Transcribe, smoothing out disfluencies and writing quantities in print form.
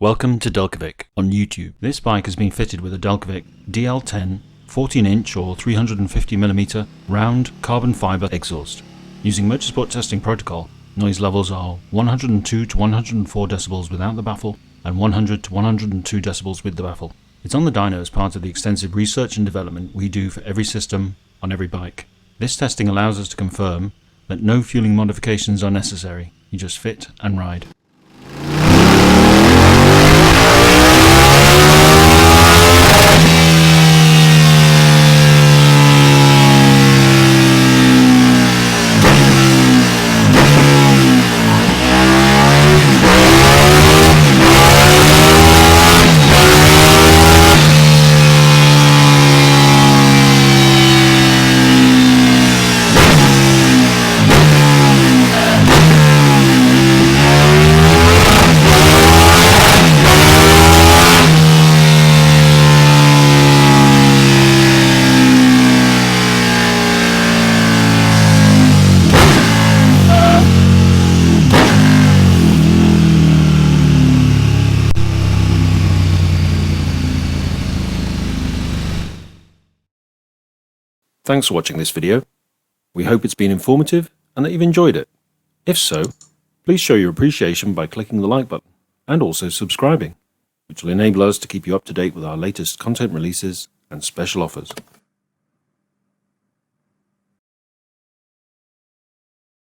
Welcome to Delkevic on YouTube. This bike has been fitted with a Delkevic DL10 14-inch or 350mm round carbon fibre exhaust. Using motorsport testing protocol, noise levels are 102 to 104 decibels without the baffle and 100 to 102 decibels with the baffle. It's on the dyno as part of the extensive research and development we do for every system on every bike. This testing allows us to confirm that no fueling modifications are necessary. You just fit and ride. Thanks for watching this video. We hope it's been informative and that you've enjoyed it. If so, please show your appreciation by clicking the like button and also subscribing, which will enable us to keep you up to date with our latest content releases and special offers.